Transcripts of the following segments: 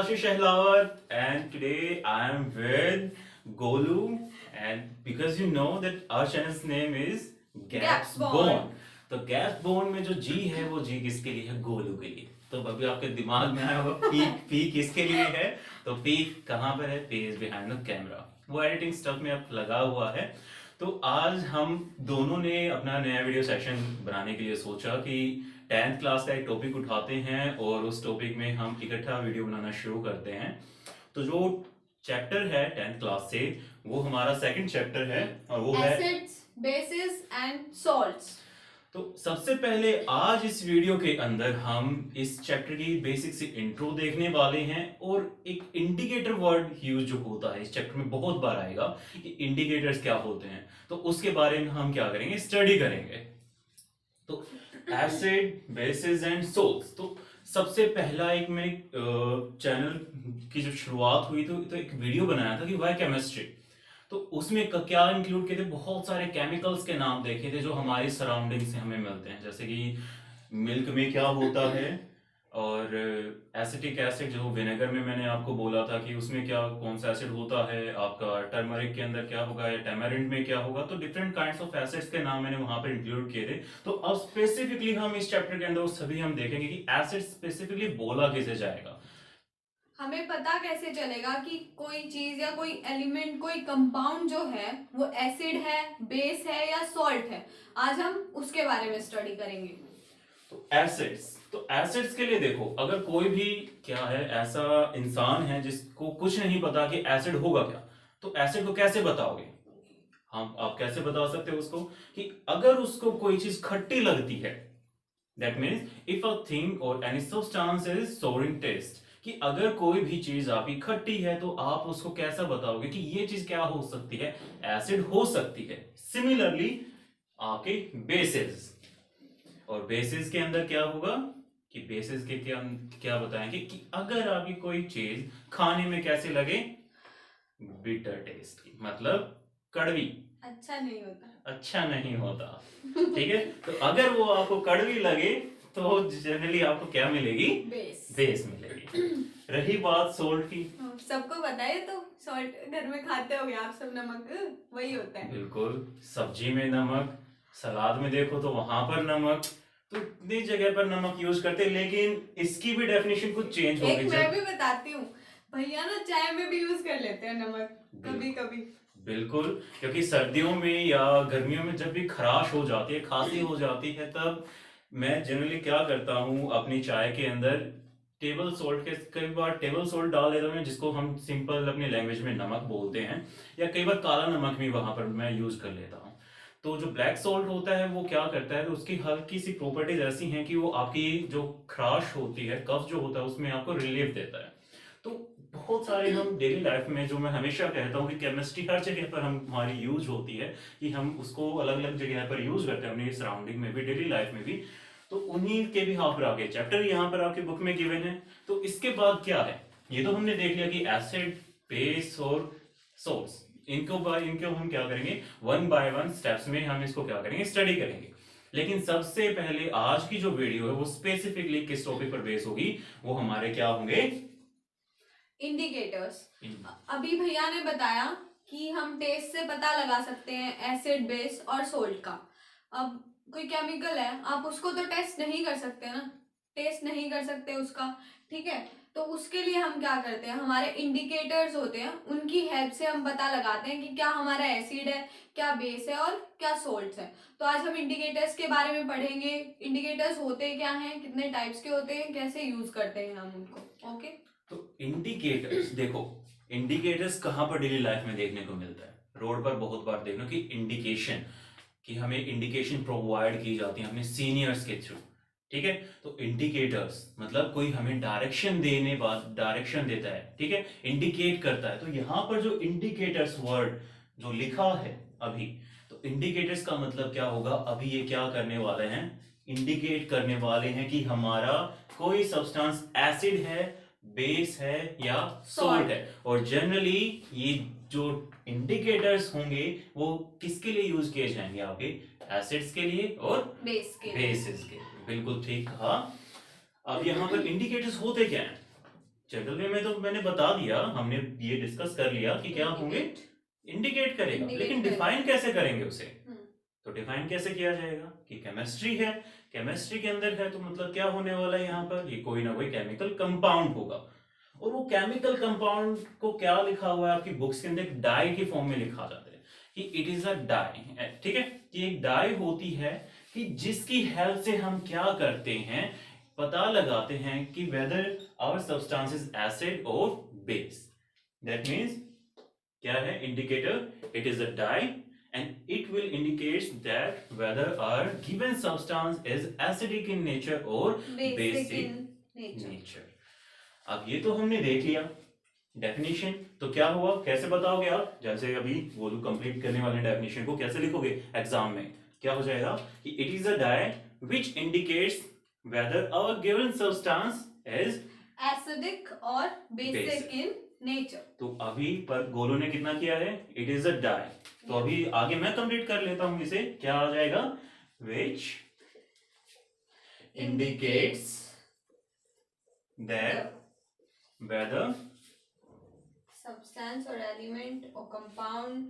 Ashish Ahlawat, and today I am with Golu, and because you know that our channel's name is Gaps Born. तो gap bone में जो जी है वो जी किसके लिए है? गोलू के लिए। तो अभी आपके दिमाग में आया होगा पी पी किसके लिए है? तो पी कहाँ पर है? P is behind the camera, वो एडिटिंग स्टफ में अब लगा हुआ है। तो आज हम दोनों ने अपना नया वीडियो सेशन बनाने के लिए सोचा कि 10th क्लास का एक टॉपिक उठाते हैं और उस टॉपिक में हम इकट्ठा वीडियो बनाना शुरू करते हैं। तो जो चैप्टर है 10th क्लास से वो हमारा सेकंड चैप्टर है और वो है एसिड्स, बेसिस एंड सॉल्ट्स। तो सबसे पहले आज इस वीडियो के अंदर हम इस चैप्टर की बेसिक सी इंट्रो देखने वाले हैं और एक इंडिकेटर वर्ड यूज जो होता है इस चैप्टर में बहुत बार आएगा कि इंडिकेटर्स क्या होते हैं, तो उसके बारे में हम क्या करेंगे, स्टडी करेंगे। तो एसिड, बेसिस एंड सोल्ट्स। तो सबसे पहला एक मैंने चैनल की जब शुरुआत हुई तो एक वीडियो बनाया था कि वाई केमिस्ट्री। तो उसमें क्या इंक्लूड किए थे? बहुत सारे केमिकल्स के नाम देखे थे जो हमारी सराउंडिंग से हमें मिलते हैं, जैसे कि मिल्क में क्या होता है और एसिटिक एसिड जो विनेगर में मैंने आपको बोला था कि उसमें क्या कौन सा एसिड होता है, आपका टर्मरिक के अंदर क्या होगा या टैमरिंड में क्या होगा। तो डिफरेंट काइंड्स ऑफ एसिड्स के नाम मैंने वहां पर इंक्लूड किए थे। तो अब स्पेसिफिकली हम इस चैप्टर के अंदर वो सभी हम देखेंगे कि एसिड स्पेसिफिकली बोला कैसे जाएगा। हमें पता कैसे चलेगा कि कोई चीज या कोई एलिमेंट, कोई कंपाउंड जो है वो एसिड है, बेस है या सॉल्ट है। आज हम उसके बारे में स्टडी करेंगे। तो एसिड्स के लिए देखो, अगर कोई भी क्या है ऐसा इंसान है जिसको कुछ नहीं पता कि एसिड होगा क्या, तो एसिड को कैसे बताओगे? हम आप कैसे बता सकते हो उसको कि अगर उसको कोई चीज खट्टी लगती है, that means if a thing और एनी सब्सटेंस इज सोर इन टेस्ट, कि अगर कोई भी चीज आपकी खट्टी है तो आप उसको कैसा बताओगे कि ये चीज क्या हो सकती है? एसिड हो सकती है। सिमिलरली आपके बेसिस, और बेसिस के अंदर क्या होगा कि बेसिस के क्या क्या बताएंगे कि अगर आपकी कोई चीज खाने में कैसे लगे, बिटर टेस्ट की, मतलब कड़वी, अच्छा नहीं होता, अच्छा नहीं होता। ठीक है, तो अगर वो आपको कड़वी लगे तो जनरली आपको क्या मिलेगी? बेस मिलेगी। रही बात सोल्ट की, सबको पता है, तो सॉल्ट घर में खाते होगे आप सब, नमक वही होता है। बिल्कुल, सब्जी में नमक, सलाद में देखो तो वहां पर नमक, तो इतनी जगह पर नमक यूज करते हैं, लेकिन इसकी भी डेफिनेशन कुछ चेंज होगी। एक मैं भी बताती हूँ भैया ना, चाय में भी यूज कर लेते हैं नमक कभी कभी। बिल्कुल, क्योंकि सर्दियों में या गर्मियों में जब भी खराश हो जाती है, खांसी हो जाती है, तब मैं जनरली क्या करता हूँ अपनी चाय के अंदर टेबल सॉल्ट के, कई बार टेबल सॉल्ट डाल देता हूँ जिसको हम सिंपल अपनी लैंग्वेज में नमक बोलते हैं, या कई बार काला नमक भी वहां पर मैं यूज कर लेता हूँ। तो जो ब्लैक सॉल्ट होता है वो क्या करता है, तो उसकी हल्की सी प्रॉपर्टीज ऐसी हैं कि वो आपकी जो खराश होती है, कफ जो होता है, उसमें आपको रिलीफ देता है। तो बहुत सारे हम डेली लाइफ में, जो मैं हमेशा कहता हूँ कि केमिस्ट्री हर जगह पर हमारी यूज होती है, कि हम उसको अलग अलग जगह पर यूज करते हैं अपनी सराउंडिंग में भी, डेली लाइफ में भी। तो उन्हीं के भी यहाँ पर आगे चैप्टर यहाँ पर आपकी बुक में गिवन है। तो इसके बाद क्या है, ये तो हमने देख लिया कि एसिड, बेस और सोल्ट्स, इनको हम क्या करेंगे, वन बाय वन स्टेप्स में हम इसको क्या करेंगे, स्टडी करेंगे। लेकिन सबसे पहले आज की जो वीडियो है वो स्पेसिफिकली किस टॉपिक पर बेस होगी, वो हमारे क्या होंगे, इंडिकेटर्स। अभी भैया ने बताया कि हम टेस्ट से पता लगा सकते हैं एसिड, बेस और सोल्ट का। अब कोई केमिकल है, आप उसको तो टेस्ट नहीं कर सकते ना, टेस्ट नहीं कर सकते उसका, ठीक है। तो उसके लिए हम क्या करते हैं, हमारे इंडिकेटर्स होते हैं, उनकी हेल्प से हम पता लगाते हैं कि क्या हमारा एसिड है, क्या बेस है और क्या सोल्ट्स है। तो आज हम इंडिकेटर्स के बारे में पढ़ेंगे। इंडिकेटर्स होते क्या हैं, कितने टाइप्स के होते हैं, कैसे यूज करते हैं हम उनको। ओके, तो इंडिकेटर्स देखो, इंडिकेटर्स कहाँ पर डेली लाइफ में देखने को मिलता है? रोड पर बहुत बार देखना कि इंडिकेशन, कि हमें इंडिकेशन प्रोवाइड की जाती है अपने सीनियर्स के थ्रू। ठीक है, तो इंडिकेटर्स मतलब कोई हमें डायरेक्शन डायरेक्शन देता है, ठीक है, इंडिकेट करता है। तो यहाँ पर जो इंडिकेटर्स वर्ड जो लिखा है अभी, तो इंडिकेटर्स का मतलब क्या होगा, अभी ये क्या करने वाले हैं, इंडिकेट करने वाले हैं कि हमारा कोई सब्सटेंस एसिड है, बेस है या सॉल्ट है। और जनरली ये जो इंडिकेटर्स होंगे वो किसके लिए यूज किए जाएंगे, आपके एसिड्स के लिए और बेसिस के लिए। बिल्कुल ठीक कहा। अब यहाँ पर इंडिकेटर्स होते क्या हैं? जनरल वे में तो मैंने बता दिया, हमने ये डिस्कस कर लिया कि क्या होंगे, इंडिकेट करेगा, Indicate लेकिन करेगा। डिफाइन कैसे करेंगे उसे? हम्म, तो डिफाइन कैसे किया जाएगा कि केमिस्ट्री है, केमिस्ट्री के अंदर है तो मतलब क्या होने वाला है यहाँ पर, ये कोई ना कोई केमिकल कंपाउंड होगा। और वो केमिकल कंपाउंड को क्या लिखा हुआ है आपकी बुक्स के अंदर, डाई के फॉर्म में लिखा जाता है कि इट इज अ डाई। ठीक है, कि एक डाई होती है कि जिसकी हेल्प से हम क्या करते हैं, पता लगाते हैं कि whether our substance is acid और बेस। दैट मीन्स क्या है indicator, it is a dye and it will indicate that whether our given substance is acidic in nature or basic basic in nature. nature. अब ये तो हमने देख लिया definition, तो क्या हुआ, कैसे बताओगे आप? जैसे अभी गोलू कंप्लीट करने वाले डेफिनेशन को कैसे लिखोगे एग्जाम में, क्या हो जाएगा कि it is a dye which indicates whether our given substance is Acidic or basic Basic. in nature. तो अभी पर गोलू ने कितना किया है, इट इज अ डाई। तो अभी आगे मैं कंप्लीट कर लेता हूं इसे, क्या आ जाएगा, which indicates that whether substance or element or compound,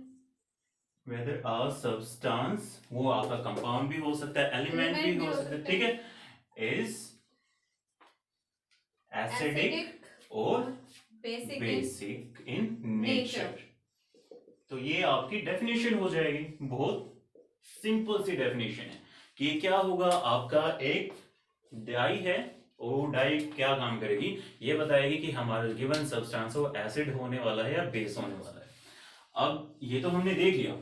whether a substance, वो आपका कंपाउंड भी हो सकता है, एलिमेंट भी हो सकता है, ठीक है, is acidic और basic basic in nature. Nature. तो ये आपकी डेफिनेशन हो जाएगी, बहुत सिंपल सी डेफिनेशन है कि ये क्या होगा, आपका एक डाई है और डाई क्या काम करेगी, ये बताएगी कि हमारा गिवन सब्सटेंस वो एसिड होने वाला है या बेस होने वाला है। अब ये तो हमने देख लिया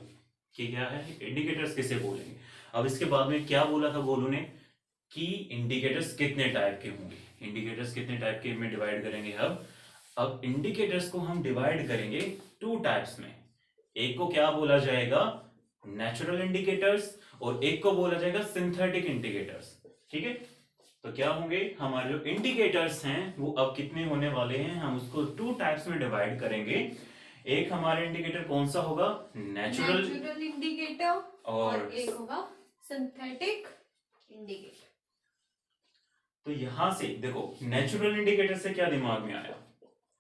कि क्या है, इंडिकेटर्स किसे बोलेंगे। अब इसके बाद में क्या बोला था गोलू ने कि इंडिकेटर्स कितने टाइप के होंगे, इंडिकेटर्स कितने टाइप के में डिवाइड करेंगे। अब इंडिकेटर्स को हम डिवाइड करेंगे टू टाइप्स में, एक को क्या बोला जाएगा, नेचुरल इंडिकेटर्स, और एक को बोला जाएगा सिंथेटिक इंडिकेटर्स। ठीक है, तो क्या होंगे हमारे जो इंडिकेटर्स हैं वो अब कितने होने वाले हैं, हम उसको टू टाइप्स में डिवाइड करेंगे। एक हमारा इंडिकेटर कौन सा होगा, नेचुरल इंडिकेटर, और एक होगा सिंथेटिक इंडिकेटर। तो यहां से देखो नेचुरल इंडिकेटर से क्या दिमाग में आया,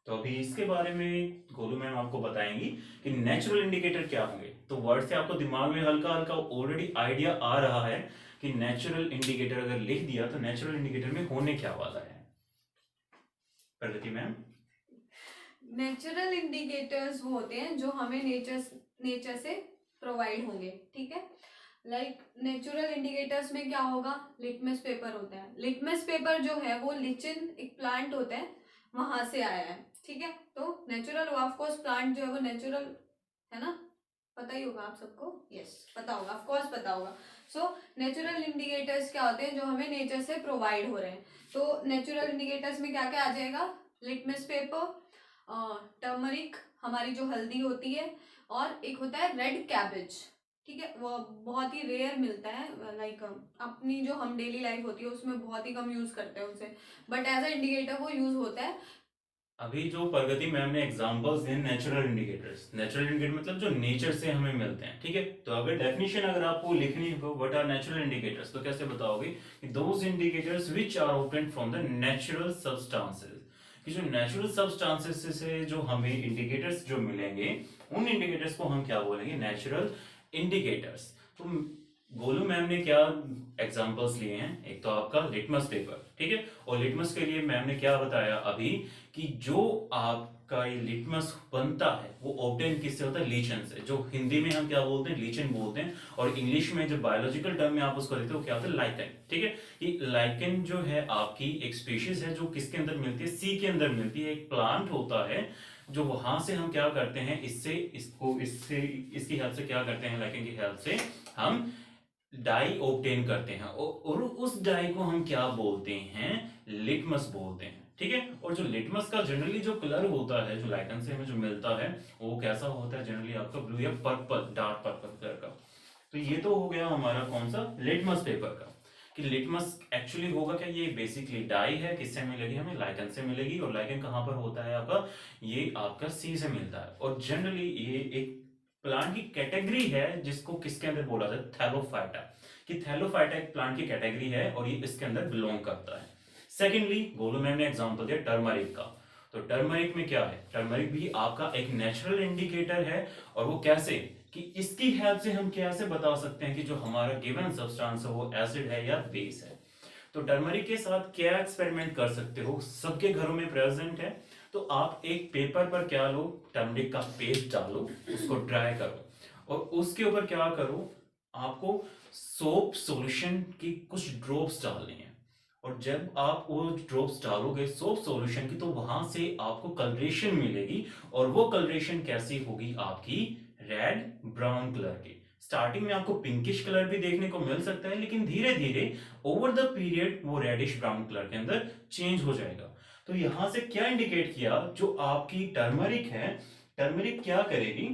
तो अभी इसके बारे में गोलू मैम आपको बताएंगी कि नेचुरल इंडिकेटर क्या होंगे। तो वर्ड से आपको दिमाग में हल्का हल्का ऑलरेडी आइडिया आ रहा है कि नेचुरल इंडिकेटर अगर लिख दिया तो नेचुरल इंडिकेटर में होने क्या वाला है, प्रगति मैम। नेचुरल इंडिकेटर्स वो होते हैं जो हमें नेचर से प्रोवाइड होंगे। ठीक है, लाइक नेचुरल इंडिकेटर्स में क्या होगा, लिटमस पेपर होता है। लिटमस पेपर जो है वो लिचिन एक प्लांट होता है, वहां से आया है। ठीक है, तो नेचुरल ऑफ कोर्स प्लांट जो है वो नेचुरल है ना, पता ही होगा आप सबको, यस पता होगा, ऑफ कोर्स पता होगा। सो नेचुरल इंडिकेटर्स क्या होते हैं जो हमें नेचर से प्रोवाइड हो रहे हैं। तो नेचुरल इंडिकेटर्स में क्या क्या आ जाएगा, लिटमस पेपर, टर्मरिक हमारी जो हल्दी होती है, और एक होता है रेड कैबेज। ठीक है, वो बहुत ही रेयर मिलता है, लाइक अपनी जो हम डेली लाइफ होती है उसमें बहुत ही कम यूज करते हैं उसे, बट एज अ इंडिकेटर वो यूज होता है। अभी जो प्रगति मैम ने एग्जांपल्स दिए नेचुरल इंडिकेटर्स, नेचुरल इंडिकेटर मतलब जो नेचर से हमें मिलते हैं। ठीक है, तो अगर डेफिनेशन अगर आपको लिखनी हो व्हाट आर नेचुरल इंडिकेटर्स, तो कैसे बताओगे कि those indicators which are obtained from the natural substances, कि जो नेचुरल सब्सटेंसेस से जो हमें इंडिकेटर्स जो मिलेंगे उन इंडिकेटर्स को हम क्या बोलेंगे, नेचुरल इंडिकेटर्स। तो गोलू मैम ने क्या एग्जांपल्स लिए हैं, एक तो आपका लिटमस पेपर। ठीक है, और लिटमस के लिए मैम ने क्या बताया अभी कि जो आपका ये लिटमस बनता है वो ऑब्टेन किससे होता है, लीचन से, जो हिंदी में हम क्या बोलते हैं, लीचन बोलते हैं, और इंग्लिश में जो बायोलॉजिकल टर्म में आप उसको लेते हो क्या होता है, लाइकन। ठीक है, ये लाइकन जो है आपकी एक स्पीशीज है जो किसके अंदर मिलती है, सी के अंदर मिलती है। एक प्लांट होता है जो वहां से हम क्या करते हैं, इसकी हेल्प से क्या करते हैं, लाइकन की हेल्प से हम डाई ऑब्टेन करते हैं, और उस डाई को हम क्या बोलते हैं, लिटमस बोलते हैं। ठीक है, और जो लिटमस का जनरली जो कलर होता है जो लाइकन से हमें जो मिलता है वो कैसा होता है, जनरली आपका ब्लू या पर्पल, डार्क पर्पल कलर का। तो ये तो हो गया हमारा कौन सा, लिटमस पेपर का, कि लिटमस एक्चुअली होगा क्या, ये बेसिकली डाई है, किससे मिलेगी हमें, लाइकन से मिलेगी। और लाइकन कहाँ पर होता है आपका, ये आपका सी से मिलता है। और जनरली ये एक प्लांट की कैटेगरी है जिसको किसके अंदर बोला जाता है, थैलोफाइटा, कि थैलोफाइटा एक प्लांट की कैटेगरी है और ये इसके अंदर बिलोंग करता है। सेकेंडली गोलू मैम ने एग्जांपल दिया टर्मरिक का, तो टर्मरिक में क्या है, टर्मरिक भी आपका एक नेचुरल इंडिकेटर है। और वो कैसे, कि इसकी हेल्प से हम कैसे बता सकते हैं कि जो हमारा गिवन सब्सटेंस है वो एसिड है या बेस है। तो टर्मरिक के साथ क्या एक्सपेरिमेंट कर सकते हो, सबके घरों में प्रेजेंट है। तो आप एक पेपर पर क्या लो, टर्मरिक का पेस्ट डालो, उसको ड्राई करो, और उसके ऊपर क्या करो, आपको सोप सॉल्यूशन की कुछ ड्रॉप्स डालनी है। और जब आप वो ड्रॉप्स डालोगे सोप सॉल्यूशन की, तो वहां से आपको कलरेशन मिलेगी। और वो कलरेशन कैसी होगी, आपकी रेड ब्राउन कलर की। स्टार्टिंग में आपको पिंकिश कलर भी देखने को मिल सकता है, लेकिन धीरे धीरे ओवर द पीरियड वो रेडिश ब्राउन कलर के अंदर चेंज हो जाएगा। तो यहां से क्या इंडिकेट किया, जो आपकी टर्मरिक है, टर्मरिक क्या करेगी,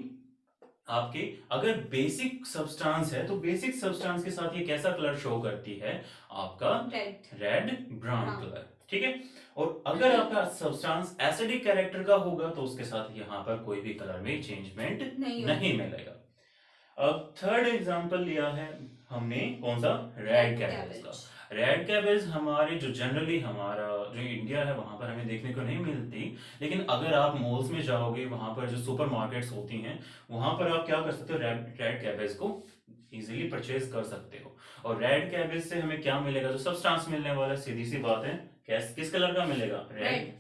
आपके अगर बेसिक सब्सटेंस है तो बेसिक सब्सटेंस के साथ ये कैसा कलर शो करती है, आपका रेड ब्राउन कलर, ठीक है। और अगर आपका सब्सटेंस एसिडिक कैरेक्टर का होगा तो उसके साथ यहाँ पर कोई भी कलर में चेंजमेंट नहीं मिलेगा। अब थर्ड एग्जांपल लिया है हमने, कौन सा, रेड कैबेज का। रेड कैबेज हमारे जो जनरली हमारा जो इंडिया है वहां पर हमें देखने को नहीं मिलती, लेकिन अगर आप मॉल्स में जाओगे, वहां पर जो सुपर मार्केट्स होती हैं, वहां पर आप क्या कर सकते हो, रेड कैबेज को इजीली परचेज कर सकते हो। और रेड कैबेज से हमें क्या मिलेगा, जो सब्सटेंस मिलने वाला है, सीधी सी बात है, किस कलर का मिलेगा, रेड।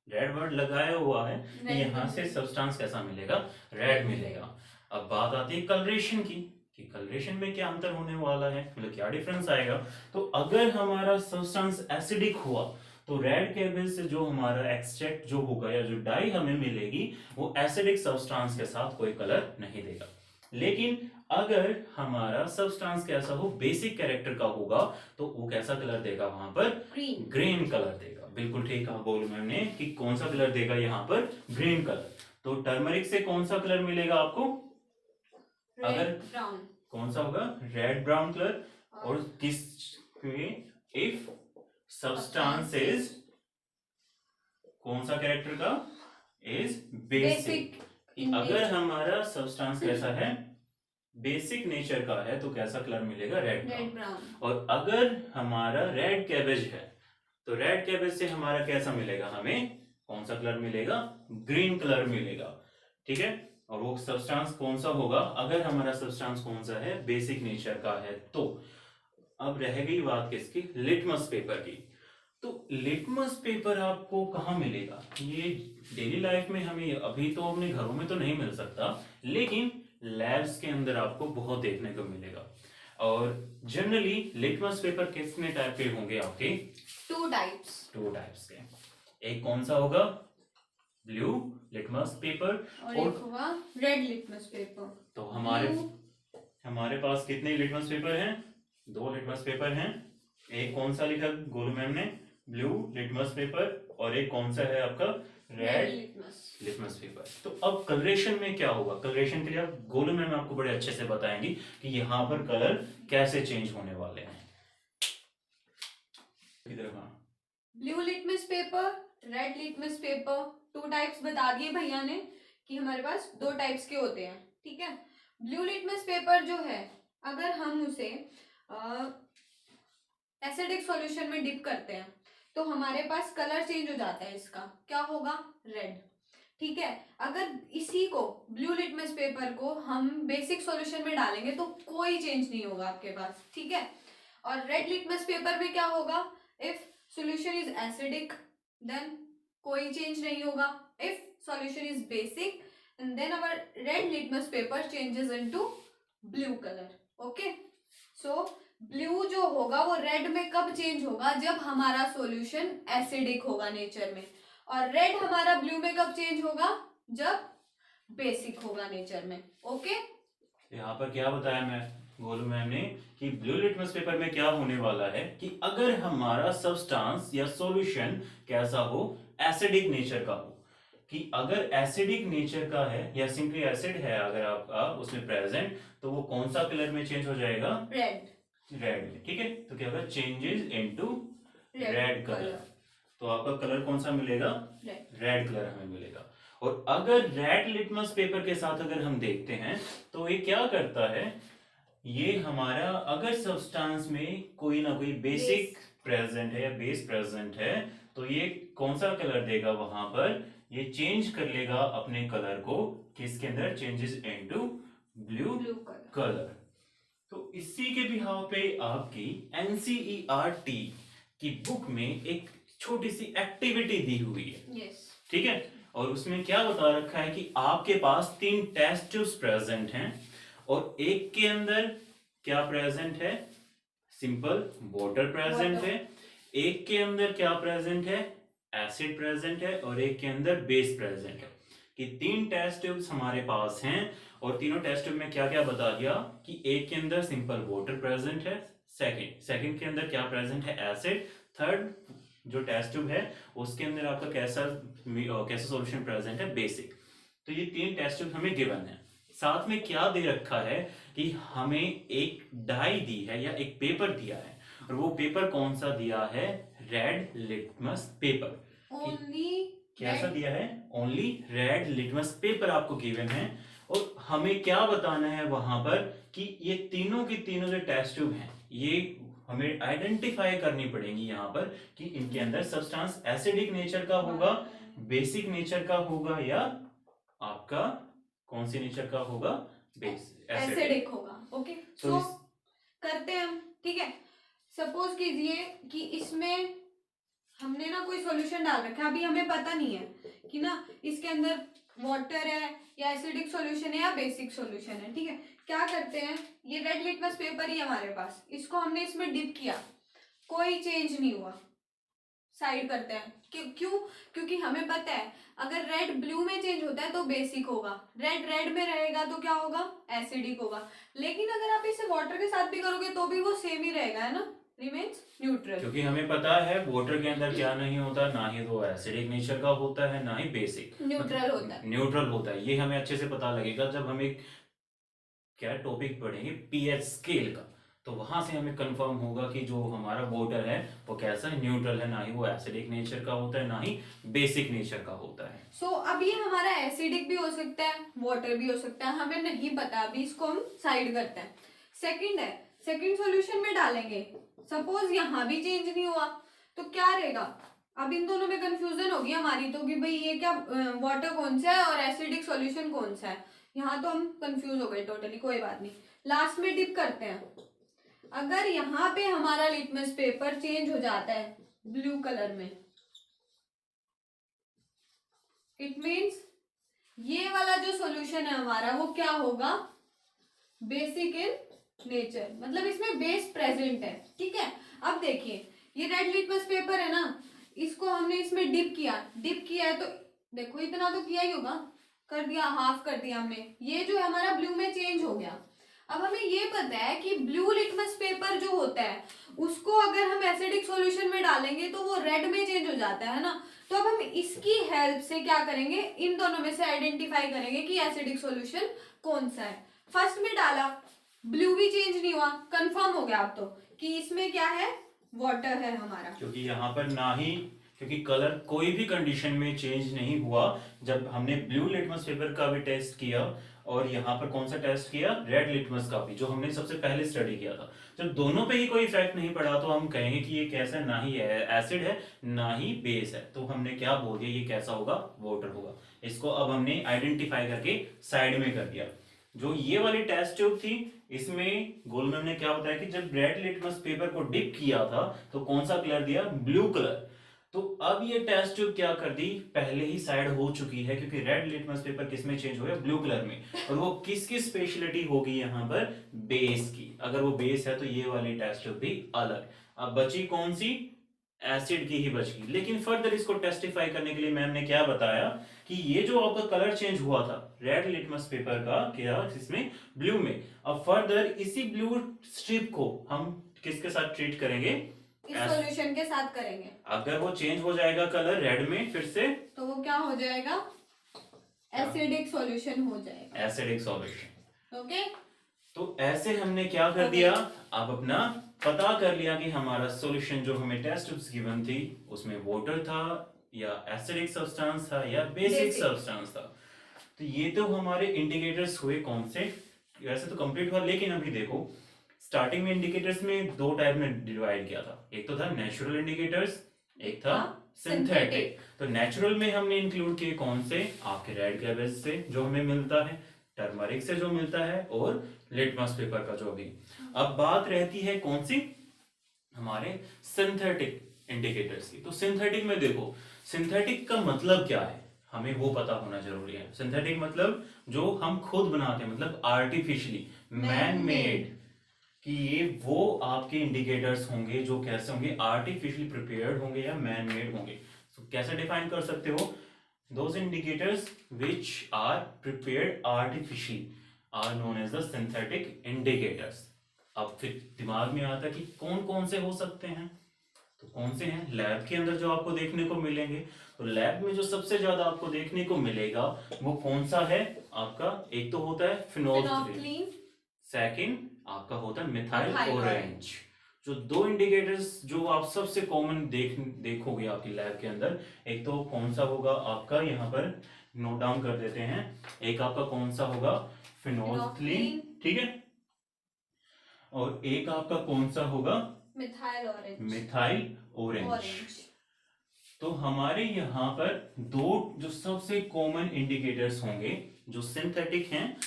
रेड वर्ड लगाया हुआ है, यहाँ से सब्सटेंस कैसा मिलेगा, रेड मिलेगा। अब बात आती है कलरेशन की, कि कलरेशन में क्या अंतर होने वाला है, मतलब क्या डिफरेंस आएगा। तो अगर हमारा सब्सटेंस एसिडिक हुआ तो रेड कैबेज से जो हमारा एक्सट्रैक्ट जो होगा या जो डाई हमें मिलेगी, वो एसिडिक सब्सटेंस के साथ कोई कलर नहीं देगा। लेकिन अगर हमारा सब्सटेंस कैसा हो, बेसिक कैरेक्टर का होगा, तो वो कैसा कलर देगा, वहां पर ग्रीन कलर देगा। बिल्कुल ठीक कहा बोलू मैम ने, कि कौन सा कलर देगा यहाँ पर, ग्रीन कलर। तो टर्मरिक से कौन सा कलर मिलेगा आपको, अगर ब्राउन, कौन सा होगा, रेड ब्राउन कलर। और किस, इफ सब्सटेंस इज कौन सा कैरेक्टर का, इज बेसिक। अगर हमारा सब्सटेंस कैसा है, बेसिक नेचर का है, तो कैसा कलर मिलेगा, रेड ब्राउन। और अगर हमारा रेड कैबेज है, तो रेड कैबेज से हमारा कैसा मिलेगा, हमें कौन सा कलर मिलेगा, ग्रीन कलर मिलेगा, ठीक है। और वो सब्सटेंस कौन सा होगा, अगर हमारा सब्सटेंस कौन सा है, बेसिक नेचर का है। तो अब रह गई बात किसकी, लिटमस पेपर की। तो लिटमस पेपर आपको कहाँ मिलेगा, ये डेली लाइफ में हमें अभी तो अपने घरों में तो नहीं मिल सकता, लेकिन लैब्स के अंदर आपको बहुत देखने को मिलेगा। और जनरली लिटमस पेपर कितने टाइप के होंगे आपके, टू टाइप्स के। एक कौन सा होगा, ब्लू लिटमस पेपर, और एक होगा रेड लिटमस पेपर। तो हमारे पास कितने लिटमस पेपर हैं, 2 लिटमस पेपर हैं। एक कौन सा लिखा गोलू मैम ने, ब्लू लिटमस पेपर, और एक कौन सा है आपका, रेड लिटमस पेपर। तो अब कलरेशन में क्या होगा, कलरेशन के लिए आप गोलू मैम आपको बड़े अच्छे से बताएंगी कि यहाँ पर कलर कैसे चेंज होने वाले हैं। Blue litmus paper, red litmus paper, 2 types बता दिए भैया ने कि हमारे पास 2 टाइप्स के होते हैं, ठीक है। ब्लू लिटमस पेपर जो है, अगर हम उसे एसिडिक सॉल्यूशन में डिप करते हैं तो हमारे पास कलर चेंज हो जाता है, इसका क्या होगा, रेड, ठीक है। अगर इसी को ब्लू लिटमस पेपर को हम बेसिक सॉल्यूशन में डालेंगे तो कोई चेंज नहीं होगा आपके पास, ठीक है। और रेड लिटमस पेपर में क्या होगा, if solution is acidic then कोई चेंज नहीं होगा, if solution is basic and then our red litmus paper changes into blue color, okay। so blue जो होगा वो रेड में कब चेंज होगा, जब हमारा सॉल्यूशन एसिडिक होगा नेचर में, और रेड हमारा ब्लू में कब चेंज होगा, जब बेसिक होगा नेचर में, ओके। यहाँ पर क्या बताया मैं गोलू मैम ने, कि ब्लू लिटमस पेपर में क्या होने वाला है, कि अगर हमारा सब्सटेंस या सॉल्यूशन कैसा हो, एसिडिक नेचर का हो, कि अगर एसिडिक नेचर का है या सिंपली एसिड है अगर आपका उसमें प्रेजेंट, तो वो कौन सा कलर में चेंज हो जाएगा, रेड में, ठीक है। तो क्या होगा, चेंजेस इनटू रेड कलर। तो आपका कलर कौन सा मिलेगा, रेड कलर हमें मिलेगा। और अगर रेड लिटमस पेपर के साथ अगर हम देखते हैं तो ये क्या करता है, ये हमारा अगर सब्सटेंस में कोई ना कोई बेसिक प्रेजेंट है या बेस प्रेजेंट है, तो ये कौन सा कलर देगा वहां पर, ये चेंज कर लेगा अपने कलर को, किसके अंदर, changes into blue blue colour. Colour. तो इसी के बिहाव पे आपकी एनसीईआरटी की बुक में एक छोटी सी एक्टिविटी दी हुई है। यस। ठीक है, और उसमें क्या बता रखा है कि आपके पास 3 टेस्ट ट्यूब्स प्रेजेंट हैं और एक के अंदर क्या प्रेजेंट है, सिंपल वाटर प्रेजेंट है, एक के अंदर क्या प्रेजेंट है, एसिड प्रेजेंट है, और एक के अंदर बेस प्रेजेंट है। कि 3 टेस्ट ट्यूब्स हमारे पास हैं और तीनों टेस्ट ट्यूब में क्या क्या बता दिया कि एक के अंदर सिंपल वाटर प्रेजेंट है, सेकंड के अंदर क्या प्रेजेंट है, एसिड, थर्ड जो टेस्ट ट्यूब है उसके अंदर आपका कैसा सॉल्यूशन प्रेजेंट है, बेसिक। तो ये 3 टेस्ट ट्यूब हमें गिवन है। साथ में क्या दे रखा है कि हमें एक डाई दी है या एक पेपर दिया है, और वो पेपर कौन सा दिया है, रेड लिटमस पेपर। ओनली कैसा दिया है, ओनली रेड लिटमस पेपर आपको गिवन है। और हमें क्या बताना है वहां पर कि ये तीनों की तीनों जो टेस्ट ट्यूब हैं ये हमें आइडेंटिफाई करनी पड़ेंगी यहाँ पर कि इनके अंदर सब्सटेंस एसिडिक नेचर का होगा, बेसिक नेचर का होगा, या आपका कौन सी नेचर का होगा, बेस एसिडिक होगा। ओके, तो सो करते हैं हम। ठीक है, सपोज कीजिए कि इसमें हमने ना कोई सॉल्यूशन डाल रखा है, अभी हमें पता नहीं है कि ना इसके अंदर वाटर है या एसिडिक सॉल्यूशन है या बेसिक सॉल्यूशन है। ठीक है, क्या करते हैं, ये रेड लिटमस पेपर ही हमारे पास, इसको हमने इसमें डिप किया, कोई चेंज नहीं हुआ, साइड करते हैं। क्यों? क्योंकि हमें पता है अगर रेड ब्लू में चेंज होता है तो बेसिक होगा, रेड रेड में रहेगा तो क्या होगा, एसिडिक होगा। लेकिन अगर आप इसे वाटर के साथ भी करोगे तो भी वो सेम ही रहेगा, है ना, रिमेन्स न्यूट्रल। क्योंकि हमें पता है वाटर के अंदर क्या नहीं होता, ना ही तो एसिडिक नेचर का होता है, ना ही बेसिक, न्यूट्रल होता है। न्यूट्रल होता है। ये हमें अच्छे से पता लगेगा जब हम एक क्या टॉपिक पढ़ेंगे पीएच स्केल का, तो वहां से हमें कंफर्म होगा कि जो हमारा वाटर है वो कैसा है, न्यूट्रल है, ना ही वो एसिडिक नेचर का होता है, ना ही बेसिक नेचर का होता है। सो अब ये हमारा एसिडिक भी हो सकता है, वाटर भी हो सकता है, हमें नहीं पता, अभी इसको हम साइड करते हैं। सेकंड है, सेकंड सॉल्यूशन में डालेंगे, सपोज यहाँ भी चेंज नहीं हुआ तो क्या रहेगा, अब इन दोनों में कंफ्यूजन होगी हमारी तो कि भाई ये क्या वाटर कौन सा है और एसिडिक सॉल्यूशन कौन सा है, यहाँ तो हम कंफ्यूज हो गए टोटली। कोई बात नहीं, लास्ट में डिप करते हैं। अगर यहाँ पे हमारा लिटमस पेपर चेंज हो जाता है ब्लू कलर में, इट मीन्स ये वाला जो सॉल्यूशन है हमारा वो क्या होगा, बेसिक इन नेचर, मतलब इसमें बेस प्रेजेंट है। ठीक है, अब देखिए ये रेड लिटमस पेपर है ना, इसको हमने इसमें डिप किया है तो देखो इतना तो किया ही होगा, कर दिया, हाफ कर दिया हमने, ये जो है हमारा ब्लू में चेंज हो गया। अब हमें ये पता है कि ब्लू लिटमस पेपर जो होता है उसको अगर हम एसिडिक सॉल्यूशन में डालेंगे तो वो रेड में चेंज हो जाता है ना। तो अब हम इसकी हेल्प से क्या करेंगे, इन दोनों में से आइडेंटिफाई करेंगे कि एसिडिक सॉल्यूशन कौन सा है। फर्स्ट में डाला, ब्लू भी चेंज नहीं हुआ, कंफर्म हो गया अब तो कि इसमें क्या है, वाटर है हमारा, क्योंकि यहाँ पर ना ही, क्योंकि कलर कोई भी कंडीशन में चेंज नहीं हुआ। जब हमने ब्लू लिटमस पेपर का भी टेस्ट किया और यहाँ पर कौन सा टेस्ट किया, रेड लिटमस का भी, जो हमने सबसे पहले स्टडी किया था, जब दोनों पे ही कोई इफेक्ट नहीं पड़ा तो हम कहेंगे कि ये कैसा, ना ही एसिड है ना ही बेस है, तो हमने क्या बोल दिया, ये कैसा होगा, वाटर होगा। इसको अब हमने आइडेंटिफाई करके साइड में कर दिया। जो ये वाली टेस्ट ट्यूब थी, इसमें गोलमैन ने क्या बताया कि जब रेड लिटमस पेपर को डिप किया था तो कौन सा कलर दिया, ब्लू कलर। तो अब ये टेस्ट ट्यूब क्या कर दी, पहले ही साइड हो चुकी है, क्योंकि रेड लिटमस पेपर किस में चेंज हो गया, ब्लू कलर में। और वो किसकी स्पेशलिटी होगी यहाँ पर, बेस की। अगर वो बेस है तो ये वाली टेस्ट ट्यूब भी अलग। अब बची कौन सी, एसिड की ही बच गई। लेकिन फर्दर इसको टेस्टिफाई करने के लिए मैम ने क्या बताया कि ये जो आपका कलर चेंज हुआ था रेड लिटमस पेपर का, क्या इसमें, ब्लू में, अब फर्दर इसी ब्लू स्ट्रिप को हम किसके साथ ट्रीट करेंगे, इस सॉल्यूशन के साथ करेंगे। अगर वो चेंज हो जाएगा कलर रेड में फिर से, तो वो क्या हो जाएगा, एसिडिक सॉल्यूशन हो जाएगा, एसिडिक सॉल्यूशन। ओके, तो ऐसे हमने क्या कर दिया, अब अपना पता कर लिया कि हमारा सॉल्यूशन जो हमें टेस्ट ट्यूब्स गिवन थी उसमें वाटर था या एसिडिक सब्सटेंस था या बेसिक सब्सटेंस था। तो ये तो हमारे इंडिकेटर्स हुए कौन से, वैसे तो कंप्लीट हुआ। लेकिन अभी देखो स्टार्टिंग में इंडिकेटर्स में 2 टाइप में डिवाइड किया था, एक तो था नेचुरल इंडिकेटर्स, एक था सिंथेटिक। तो नेचुरल में हमने इंक्लूड किए कौन से, आपके रेड कैबेज से जो हमें मिलता है, टर्मरिक से जो मिलता है, और लिटमस पेपर का जो भी। अब बात रहती है कौन सी, हमारे सिंथेटिक इंडिकेटर्स की। तो सिंथेटिक में देखो, सिंथेटिक का मतलब क्या है हमें वो पता होना जरूरी है। सिंथेटिक मतलब जो हम खुद बनाते हैं, मतलब आर्टिफिशियली, मैन मेड, कि ये वो आपके इंडिकेटर्स होंगे जो कैसे होंगे, आर्टिफिशियली प्रिपेयर्ड होंगे या मैन मेड होंगे। तो कैसे डिफाइन कर सकते हो, those indicators which are prepared artificially are known as the synthetic indicators. अब फिर दिमाग में आता है कि कौन कौन से हो सकते हैं, तो कौन से हैं लैब के अंदर जो आपको देखने को मिलेंगे। तो लैब में जो सबसे ज्यादा आपको देखने को मिलेगा वो कौन सा है आपका, एक तो होता है फिनोल्फ्थलीन, सेकंड आपका होता है मिथाइल ऑरेंज। जो दो इंडिकेटर्स जो आप सबसे कॉमन देखोगे आपकी लैब के अंदर, एक तो कौन सा होगा आपका, यहाँ पर नोट डाउन कर देते हैं, एक आपका कौन सा होगा, फिनोल्फ्थलीन, ठीक है, और एक आपका कौन सा होगा, मिथाइल ऑरेंज, मिथाइल ऑरेंज। तो हमारे यहाँ पर दो जो सबसे कॉमन इंडिकेटर्स होंगे जो सिंथेटिक हैं,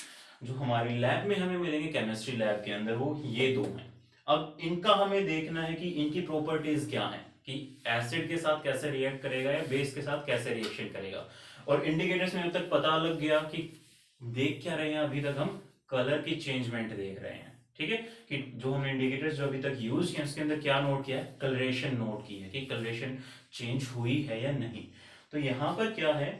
जो हमारी लैब में हमें मिलेंगे केमिस्ट्री लैब के अंदर, वो ये दो हैं। अब इनका हमें देखना है कि इनकी प्रॉपर्टीज क्या हैं, कि एसिड के साथ कैसे रिएक्ट करेगा या बेस के साथ कैसे रिएक्शन करेगा। और इंडिकेटर्स में अब तक पता लग गया कि देख क्या रहे हैं, अभी तक हम कलर की चेंजमेंट देख रहे हैं, ठीक है, कि जो हमने इंडिकेटर्स जो अभी तक यूज किए उसके अंदर क्या नोट किया है, कलरेशन नोट की है कि कलरेशन चेंज हुई है या नहीं। तो यहाँ पर क्या है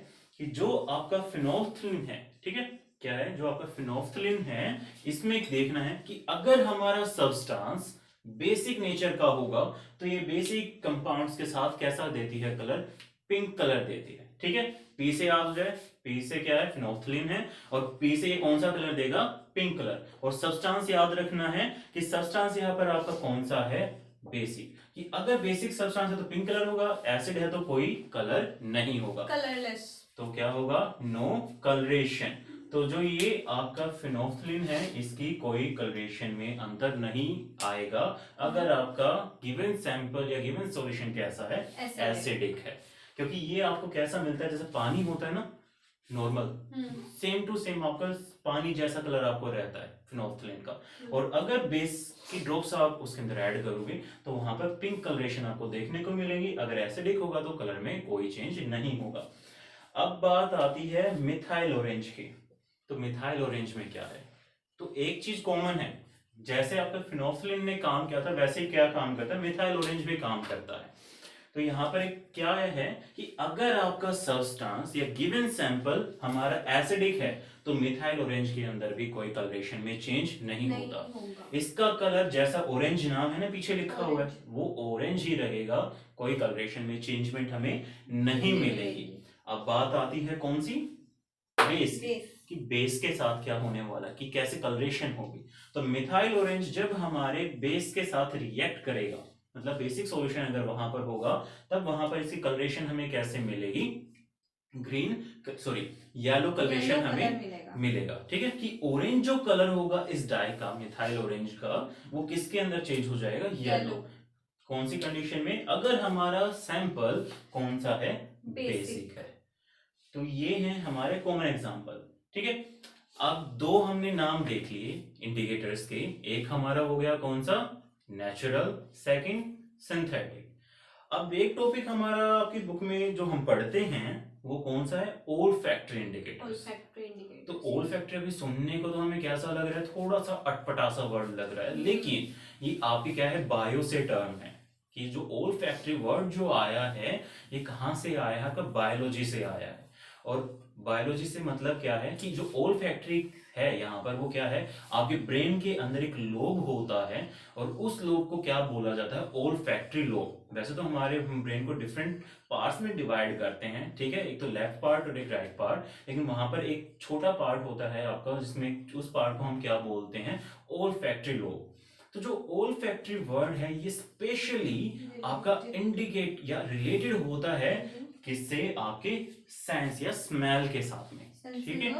कि जो आपका फिनोल्फ्थलीन है, ठीक है, क्या है जो आपका फिनोल्फ्थलीन है, इसमें देखना है कि अगर हमारा सब्सटेंस बेसिक नेचर का होगा तो ये बेसिक कंपाउंड्स के साथ कैसा देती है कलर, पिंक कलर देती है, ठीक है। पी से याद हो जाए, पी से क्या है, फिनोल्फ्थलीन है, और पी से ये कौन सा कलर देगा, पिंक कलर। और सब्सटेंस याद रखना है कि सब्सटेंस यहाँ पर आपका कौन सा है, बेसिक, कि अगर बेसिक सब्सटेंस है तो पिंक कलर होगा, एसिड है तो कोई कलर नहीं होगा, कलरलेस, तो क्या होगा, नो कलरेशन। तो जो ये आपका फिनोल्फ्थलीन है इसकी कोई कलरेशन में अंतर नहीं आएगा अगर आपका गिवन सैंपल या गिवन सॉल्यूशन कैसा है, एसिडिक है। क्योंकि ये आपको कैसा मिलता है, जैसे पानी होता है ना नॉर्मल, सेम टू सेम आपका पानी जैसा कलर आपको रहता है फिनोल्फ्थलीन का। और अगर बेस की ड्रॉप्स आप उसके अंदर ऐड करोगे तो वहां पर पिंक कलरेशन आपको देखने को मिलेगी, अगर एसिडिक होगा तो कलर में कोई चेंज नहीं होगा। अब बात आती है मिथाइल ऑरेंज की। तो मिथाइल ऑरेंज में क्या है, तो एक चीज कॉमन है, जैसे आपका फिनोल्फ्थलीन ने काम किया था वैसे ही क्या काम करता है, मिथाइल ऑरेंज भी काम करता है। तो यहाँ पर एक क्या है कि अगर आपका सब्सटेंस या गिवन सैंपल हमारा एसिडिक है तो मिथाइल ऑरेंज के अंदर भी कोई कलरेशन में चेंज नहीं होता। इसका कलर जैसा ऑरेंज नाम है ना पीछे लिखा हुआ है, वो ऑरेंज ही रहेगा, कोई कलरेशन में चेंजमेंट हमें नहीं मिलेगी। अब बात आती है कौन सी, बेस कि बेस के साथ क्या होने वाला, कि कैसे कलरेशन होगी। तो मिथाइल ऑरेंज जब हमारे बेस के साथ रिएक्ट करेगा, मतलब बेसिक सॉल्यूशन अगर वहां पर होगा, तब वहां पर इसकी कलरेशन हमें कैसे मिलेगी, ग्रीन सॉरी येलो कलरेशन हमें मिलेगा, ठीक है। कि ऑरेंज जो कलर होगा इस डाई का, मिथाइल ऑरेंज का, वो किसके अंदर चेंज हो जाएगा, येलो। कौन सी कंडीशन में, अगर हमारा सैंपल कौन सा है, बेसिक है। तो ये हैं हमारे कॉमन एग्जांपल, ठीक है। अब दो हमने नाम देख लिए इंडिकेटर्स के, एक हमारा हो गया कौन सा, नेचुरल, सेकंड सिंथेटिक। अब एक टॉपिक हमारा आपकी बुक में जो हम पढ़ते हैं वो कौन सा है, ओल्फैक्टरी इंडिकेटर्स। तो ओल्फैक्टरी अभी सुनने को तो हमें कैसा लग रहा है, थोड़ा सा अटपटा सा वर्ड लग रहा है, लेकिन ये आपकी क्या है, बायो से टर्म है, कि जो ओल्फैक्टरी वर्ड जो आया है ये कहाँ से आया है, बायोलॉजी से आया है। और बायोलॉजी से मतलब क्या है कि जो ओल्फैक्टरी है यहाँ पर वो क्या है, आपके ब्रेन के अंदर एक लोब होता है और उस लोब को क्या बोला जाता है, ओल्फैक्टरी लोब। वैसे तो हमारे ब्रेन को डिफरेंट पार्ट्स में डिवाइड करते हैं, ठीक है, एक तो लेफ्ट पार्ट और एक राइट पार्ट, लेकिन वहां पर एक छोटा पार्ट होता है आपका जिसमें उस पार्ट को हम क्या बोलते हैं, ओल्फैक्टरी लोब। तो जो ओल्फैक्टरी वर्ड है ये स्पेशली आपका इंडिकेट या रिलेटेड होता है किससे, आपके सेंस या स्मेल के साथ में, ठीक है।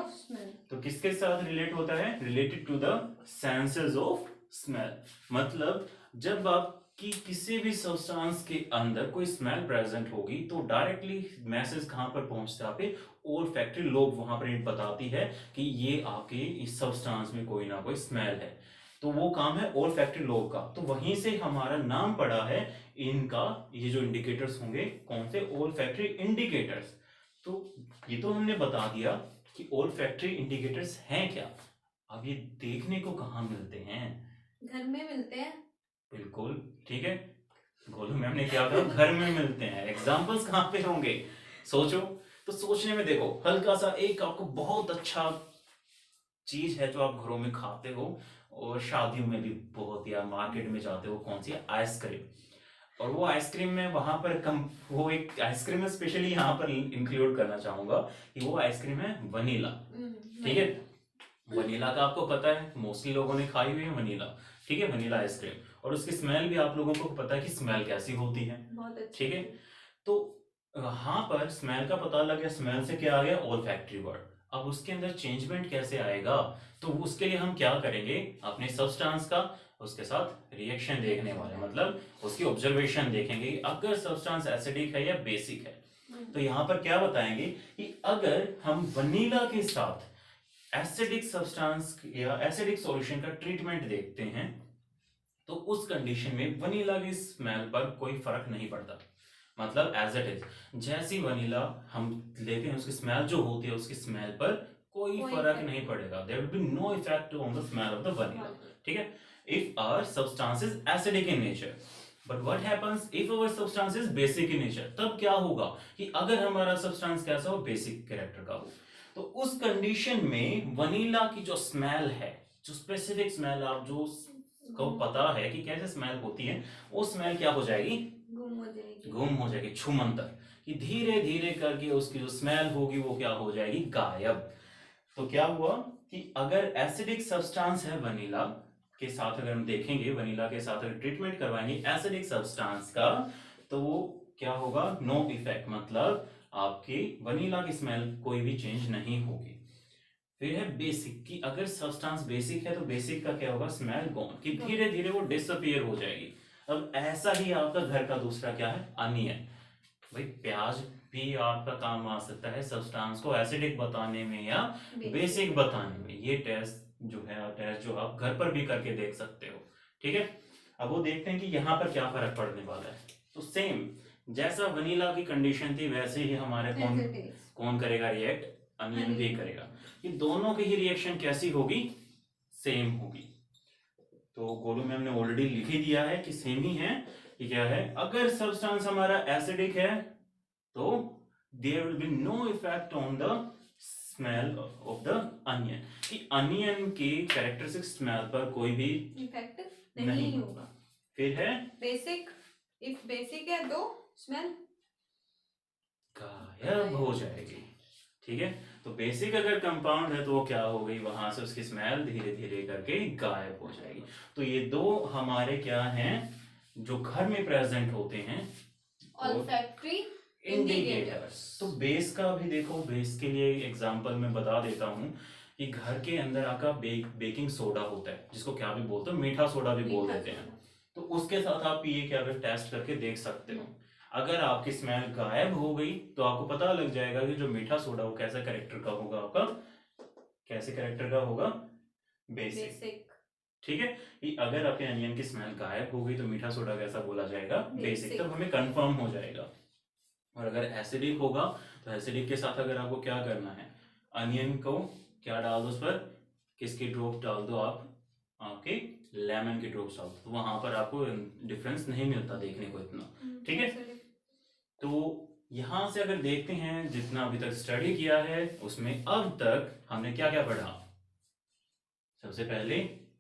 तो किसके साथ रिलेट होता है, related to the senses of smell. मतलब जब आप कि किसी भी सब्सटेंस के अंदर कोई स्मेल प्रेजेंट होगी तो डायरेक्टली मैसेज कहाँ पर पहुंचता है? पे ओल्फैक्टरी लोब वहां पर बताती है कि ये आपके इस सब्सटेंस में कोई ना कोई स्मेल है। तो वो काम है ओल्फैक्टरी लोब का। तो वहीं से हमारा नाम पड़ा है इनका, ये जो इंडिकेटर्स होंगे कौन से? Olfactory indicators. तो ये तो हमने बता दिया कि ओल्फैक्टरी इंडिकेटर्स हैं क्या। अब ये देखने को कहाँ मिलते हैं? घर में मिलते हैं। बिल्कुल ठीक है, गोलू मैम ने क्या कहा? घर में मिलते हैं। एग्जाम्पल्स कहाँ पे होंगे? सोचो। तो सोचने में देखो, हल्का सा एक आपको बहुत अच्छा चीज है जो आप घरों में खाते हो और शादियों में भी बहुत, या मार्केट में जाते हो, कौन सी? आइसक्रीम। और वो आइसक्रीम में वहां पर वो एक आइसक्रीम में स्पेशली यहाँ पर इंक्लूड करना चाहूंगा कि वो आइसक्रीम है वनीला। ठीक है, वनीला का आपको पता है, मोस्टली लोगों ने खाई हुई है वनीला। ठीक है, वनीला आइसक्रीम। और उसकी स्मेल भी आप लोगों को पता है कि स्मेल कैसी होती है। बहुत अच्छी। ठीक है, तो यहाँ पर स्मेल का पता लग गया। स्मेल से क्या आ गया? Olfactory word. अब उसके अंदर चेंजमेंट कैसे आएगा? तो उसके लिए हम क्या करेंगे? अपने सब्सटेंस का उसके साथ रिएक्शन देखने वाले, मतलब उसकी ऑब्जर्वेशन देखेंगे अगर सब्सटेंस एसिडिक है या बेसिक है। तो यहाँ पर क्या बताएंगे कि अगर हम वनीला के साथ एसिडिक सब्सटेंस या एसिडिक सॉल्यूशन का ट्रीटमेंट देखते हैं तो उस कंडीशन में वनीला की स्मेल पर कोई फर्क नहीं पड़ता। मतलब एज इट इज, जैसी वनीला हम लेते हैं उसकी स्मेल जो होती है, उसकी स्मेल पर कोई फर्क नहीं पड़ेगा। There will be no effect on the smell of the vanilla. ठीक है, if our substance is acidic in nature. But what happens if our substance is basic in nature? तब क्या होगा कि अगर हमारा सब्सटेंस कैसा हो? बेसिक कैरेक्टर का हो। तो उस कंडीशन में वनीला की जो स्मेल है, जो स्पेसिफिक स्मेल आप जो को पता है कि कैसे स्मेल होती है, वो स्मेल क्या हो जाएगी? गुम हो जाएगी। छूमंतर कि धीरे धीरे करके उसकी जो स्मेल होगी वो क्या हो जाएगी? गायब। तो क्या हुआ कि अगर एसिडिक सब्सटेंस है वनीला के साथ, अगर हम देखेंगे वनीला के साथ अगर ट्रीटमेंट करवाएंगे एसिडिक सब्सटेंस का, तो वो क्या होगा? No effect. मतलब आपकी वनीला की स्मेल कोई भी चेंज नहीं होगी। फिर है बेसिक, कि अगर सब्सटेंस बेसिक है तो बेसिक का क्या होगा? स्मेल गॉन, कि धीरे धीरे वो डिसअपीयर हो जाएगी। अब ऐसा ही आपका घर का दूसरा क्या है? अनियन। भाई प्याज भी आपका काम आ सकता है सब्सटेंस को एसिडिक बताने में या बेसिक बताने में। ये टेस्ट जो है, टेस्ट जो आप घर पर भी करके देख सकते हो। ठीक है, अब वो देखते हैं कि यहाँ पर क्या फर्क पड़ने वाला है। तो सेम जैसा वनीला की कंडीशन थी वैसे ही हमारे कौन करेगा रिएक्ट? अनियन भी करेगा। ये दोनों की ही रिएक्शन कैसी होगी? सेम होगी। तो गोलू मैम ने ऑलरेडी लिख ही दिया है कि सेम ही है। कि क्या है? अगर सब्सटेंस हमारा एसिडिक है तो there will be no effect on the smell of the onion, कि अनियन की कैरेक्टरिस्टिक स्मेल पर कोई भी इफेक्ट नहीं होगा। फिर है बेसिक, इफ बेसिक है तो स्मेल गायब हो जाएगी। ठीक है, तो बेसिक अगर कंपाउंड है तो वो क्या हो गई? वहां से उसकी स्मेल धीरे धीरे करके गायब हो जाएगी। तो ये दो हमारे क्या हैं जो घर में प्रेजेंट होते हैं? Olfactory indicators. तो बेस का भी देखो, बेस के लिए एग्जांपल मैं बता देता हूँ कि घर के अंदर आपका बेकिंग सोडा होता है, जिसको क्या भी बोलते हो? मीठा सोडा भी बोल देते हैं। तो उसके साथ आप ये क्या टेस्ट करके देख सकते हो। अगर आपकी स्मेल गायब हो गई तो आपको पता लग जाएगा कि जो मीठा सोडा वो कैसा कैरेक्टर का होगा? आपका कैसे कैरेक्टर का होगा? बेसिक। ठीक है, कि अगर आपके अनियन की स्मेल गायब हो गई तो मीठा सोडा कैसा बोला जाएगा? बेसिक। तब हमें कंफर्म हो जाएगा। और अगर एसिडिक होगा तो एसिडिक के साथ अगर आपको क्या करना है? अनियन को क्या डाल दो उस पर? किसकी ड्रॉप डाल दो आप? आपके लेमन की ड्रॉप्स डाल दो। तो वहां पर आपको डिफरेंस नहीं मिलता देखने को इतना। ठीक है, तो यहां से अगर देखते हैं जितना अभी तक स्टडी किया है उसमें अब तक हमने क्या क्या पढ़ा? सबसे पहले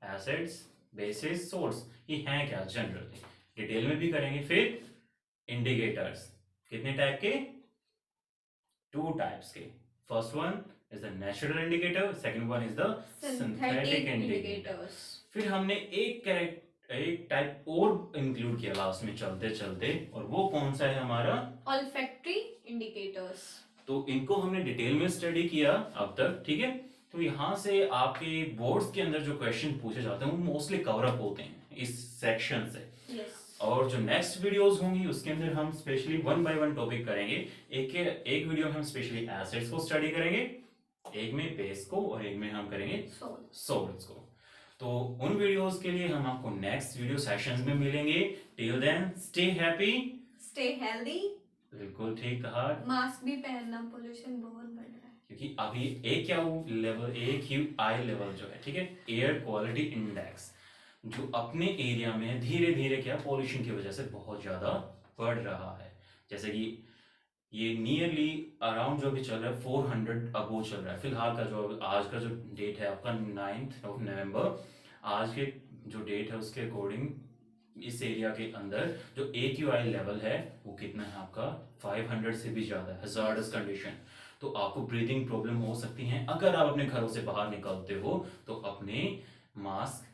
एसिड्स, बेसिस, सोल्ट्स, ये हैं क्या जनरली, डिटेल में भी करेंगे। फिर इंडिकेटर्स, कितने टाइप के? 2 टाइप्स के। First one is the natural indicator, second one is the synthetic indicators. फिर हमने एक टाइप और इंक्लूड किया लास्ट में चलते चलते, और वो कौन सा है हमारा? Olfactory indicators. तो इनको हमने डिटेल में स्टडी किया अब तक। ठीक है, तो यहाँ से आपके बोर्ड्स के अंदर जो क्वेश्चन पूछे जाते हैं वो मोस्टली कवर अप होते हैं इस सेक्शन से। और जो नेक्स्ट वीडियोस होंगी उसके अंदर हम स्पेशली 1 बाय 1 टॉपिक करेंगे। एक वीडियो में हम स्पेशली एसिड्स को स्टडी करेंगे, एक में बेस को, और एक में हम करेंगे सॉल्ट्स को। तो उन वीडियोस के लिए हम आपको नेक्स्ट वीडियो सेशंस में मिलेंगे। Till then stay happy, stay healthy. बिल्कुल ठीक कहा। मास्क भी पहनना, पोल्यूशन बहुत बढ़ रहा है। क्योंकि अभी AQI लेवल जो है, ठीक है, एयर क्वालिटी इंडेक्स, जो अपने एरिया में धीरे धीरे क्या पॉल्यूशन की वजह से बहुत ज़्यादा बढ़ रहा है। जैसे कि ये नियरली अराउंड जो भी चल रहा है 400 अबो चल रहा है फिलहाल का। जो आज का जो डेट है आपका 9th of November, आज के जो डेट है उसके अकॉर्डिंग इस एरिया के अंदर जो AQI लेवल है वो कितना है आपका 500 से भी ज़्यादा है, हजार्डस कंडीशन। तो आपको ब्रीदिंग प्रॉब्लम हो सकती है। अगर आप अपने घरों से बाहर निकलते हो तो अपने मास्क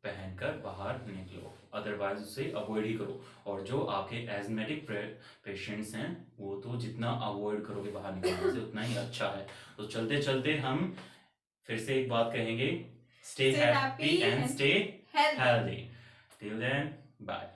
पहनकर बाहर निकलो, अदरवाइज उसे अवॉइड ही करो। और जो आपके एजमेटिक पेशेंट्स हैं वो तो जितना अवॉइड करोगे बाहर निकलने से उतना ही अच्छा है। तो चलते चलते हम फिर से एक बात कहेंगे, stay happy and stay healthy. Till then bye.